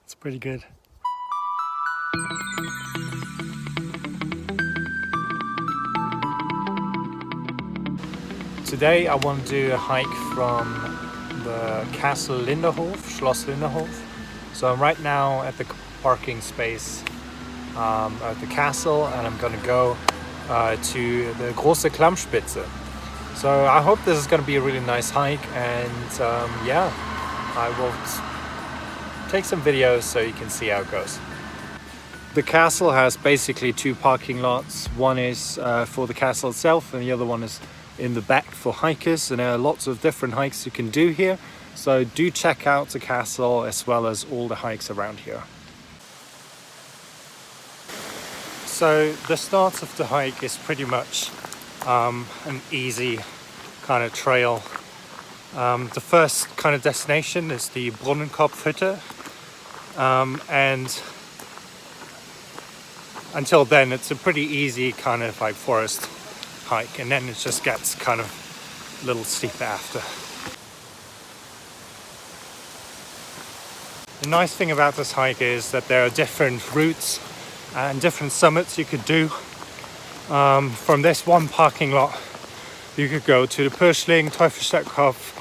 It's pretty good. Today I want to do a hike from the castle Linderhof, Schloss Linderhof. So I'm right now at the parking space at the castle, and I'm gonna go to the Große Klammspitze. So I hope this is gonna be a really nice hike, and yeah, I will take some videos so you can see how it goes. The castle has basically two parking lots. One is for the castle itself, and the other one is in the back for hikers, and there are lots of different hikes you can do here. So do check out the castle as well as all the hikes around here. So the start of the hike is pretty much an easy kind of trail. The first kind of destination is the Brunnenkopfhütte, and until then it's a pretty easy kind of like forest hike, and then it just gets kind of a little steep after. The nice thing about this hike is that there are different routes and different summits you could do. From this one parking lot you could go to the Pirschling, Teufelstadtkopf,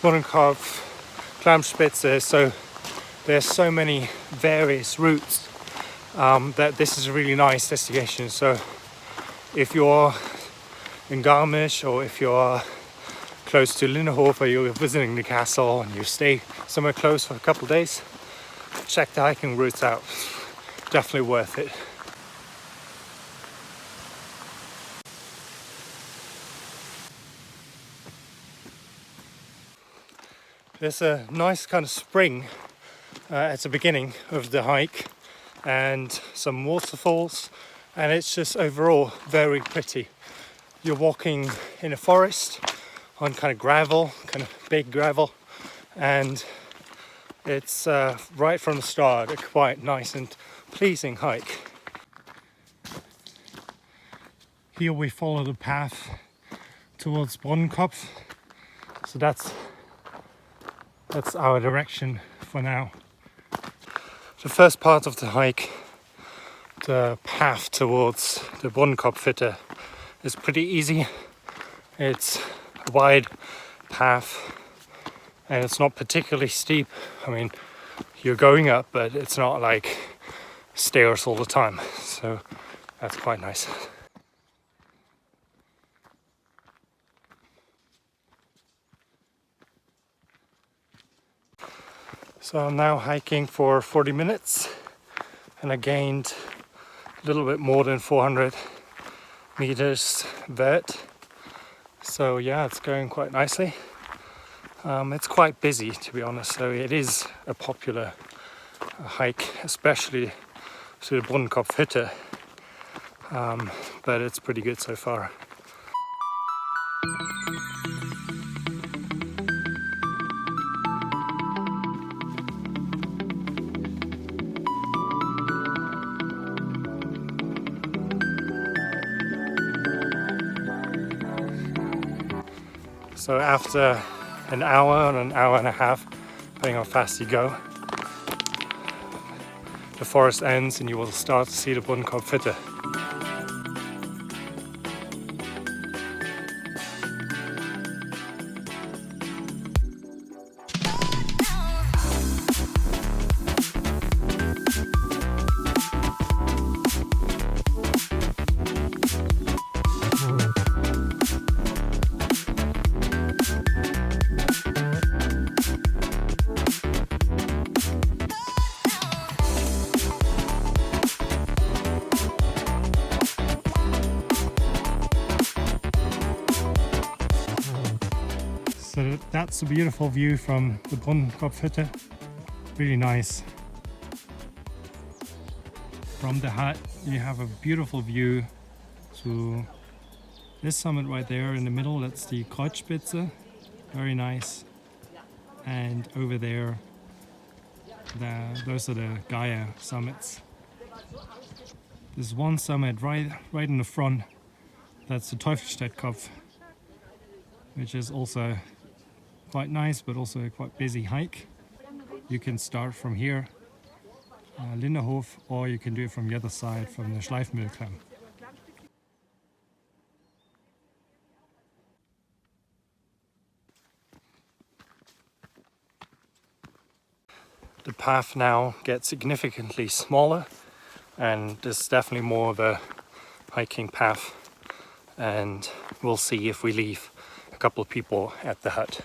Brunnenkopf, Klammspitze. So there's so many various routes that this is a really nice destination. So if you're in Garmisch, or if you're close to Linderhof, or you're visiting the castle and you stay somewhere close for a couple of days, check the hiking routes out. Definitely worth it. There's a nice kind of spring at the beginning of the hike, and some waterfalls, and it's just overall very pretty. You're walking in a forest on kind of gravel, kind of big gravel, and it's right from the start a quite nice and pleasing hike. Here we follow the path towards Brunnenkopf, so that's our direction for now. The first part of the hike, the path towards the Brunnenkopfhütte, is pretty easy. It's a wide path and it's not particularly steep. I mean, you're going up, but it's not like stairs all the time, so that's quite nice. So I'm now hiking for 40 minutes, and I gained a little bit more than 400 meters vert. So yeah, it's going quite nicely. It's quite busy, to be honest, so it is a popular hike, especially to the Brunnenkopfhütte, but it's pretty good so far. So after an hour and a half, depending how fast you go, the forest ends and you will start to see the Brunnenkopfhütte. So that's a beautiful view from the Brunnenkopfhütte. Really nice. From the hut you have a beautiful view to this summit right there in the middle. That's the Klammspitze. Very nice. And over there, those are the Gaia summits. There's one summit right in the front. That's the Teufelstadtkopf, which is also quite nice, but also a quite busy hike. you can start from here, Linderhof, or you can do it from the other side, from the Schleifmühlklamm. The path now gets significantly smaller, and there's definitely more of a hiking path, and we'll see if we leave a couple of people at the hut.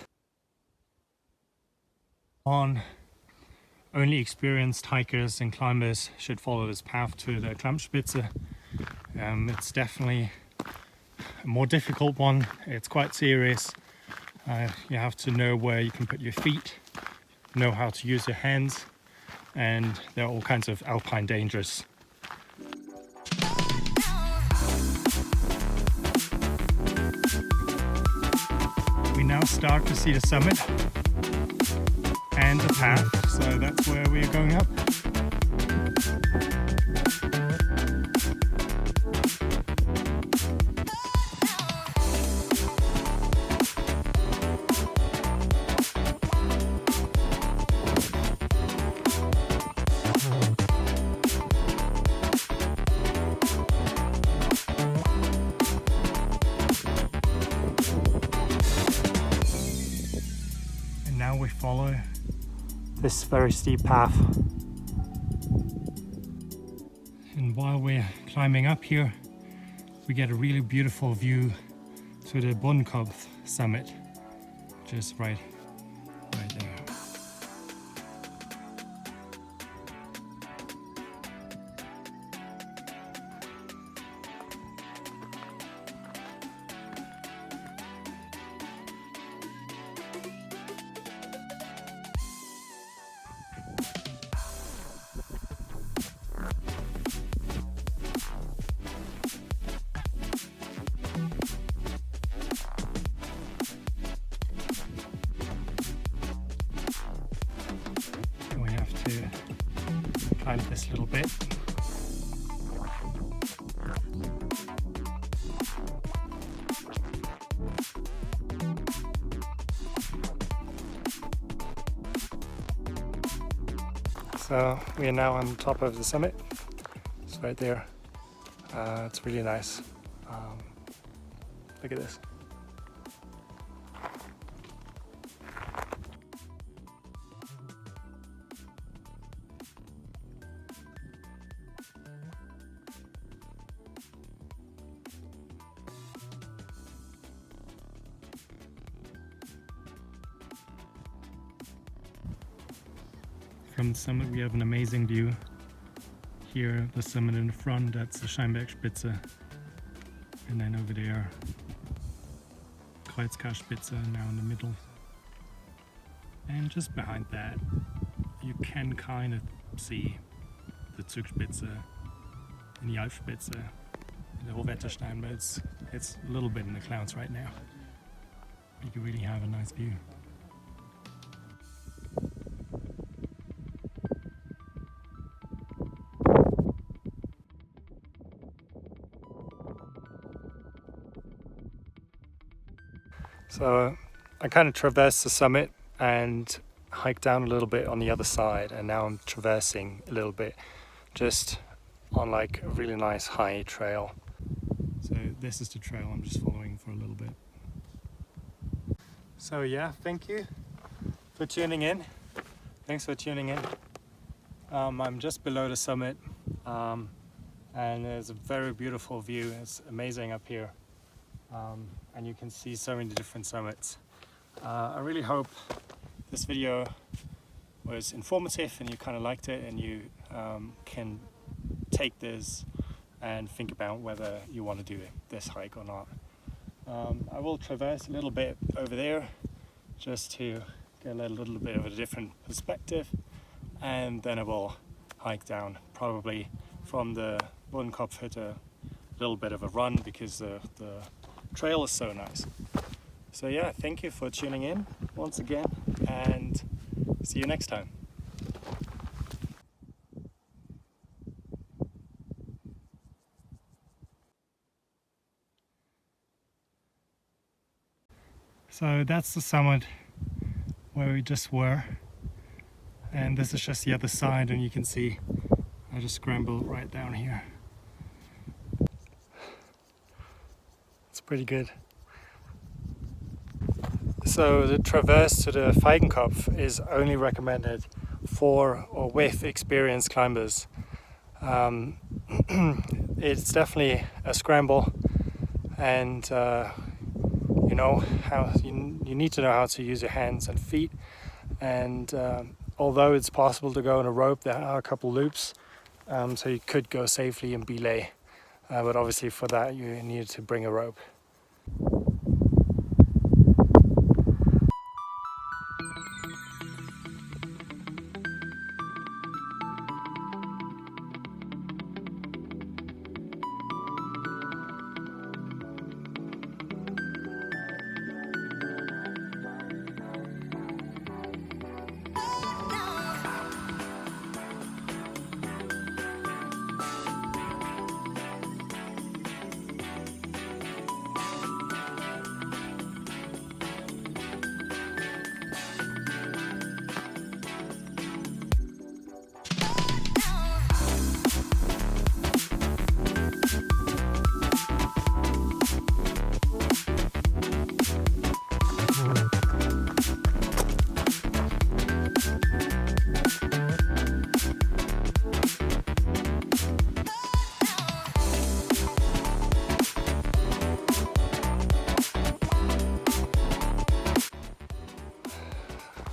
Only experienced hikers and climbers should follow this path to the Klammspitze. It's definitely a more difficult one. It's quite serious. You have to know where you can put your feet, know how to use your hands, and there are all kinds of alpine dangers. We now start to see the summit and the path, so that's where we're going up. And now we follow this very steep path, and while we're climbing up here we get a really beautiful view to the Boddenkopf summit, just right there. Climb this little bit. So we are now on top of the summit. It's right there. It's really nice. Look at this. From the summit we have an amazing view. Here, the summit in the front, that's the Scheinbergspitze. And then over there, Kreuzkarspitze now in the middle. And just behind that, you can kind of see the Zugspitze and the Alpspitze, the Hochwetterstein, but it's a little bit in the clouds right now. You can really have a nice view. So I kind of traversed the summit and hiked down a little bit on the other side, and now I'm traversing a little bit just on like a really nice high trail. So this is the trail I'm just following for a little bit. So yeah, thank you for tuning in. Thanks for tuning in. I'm just below the summit, and there's a very beautiful view. It's amazing up here. And you can see so many different summits. I really hope this video was informative and you kind of liked it, and you can take this and think about whether you want to do this hike or not. I will traverse a little bit over there just to get a little bit of a different perspective, and then I will hike down, probably from the Boddenkopfhütte, a little bit of a run because the trail is so nice. So yeah, thank you for tuning in once again, and see you next time. So that's the summit where we just were. and this is just the other side, and you can see I just scramble right down here. It's pretty good. So the traverse to the Feigenkopf is only recommended for or with experienced climbers. It's definitely a scramble, and you know how you need to know how to use your hands and feet. And although it's possible to go on a rope, there are a couple loops, so you could go safely in belay, but obviously for that you need to bring a rope.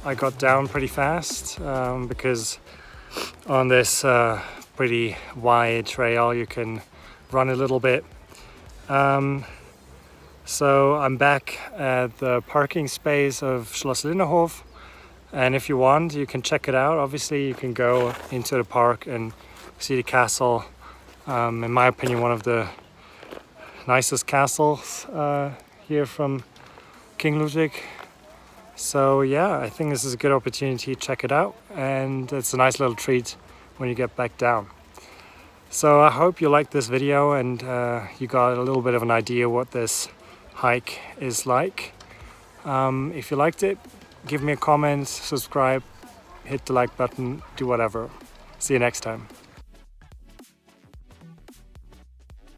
I got down pretty fast because on this pretty wide trail you can run a little bit. So I'm back at the parking space of Schloss Linderhof, and if you want you can check it out. Obviously you can go into the park and see the castle. In my opinion, one of the nicest castles here from King Ludwig. So yeah, I think this is a good opportunity to check it out, and it's a nice little treat when you get back down. So I hope you liked this video and you got a little bit of an idea what this hike is like. If you liked it, give me a comment, subscribe, hit the like button, do whatever. See you next time.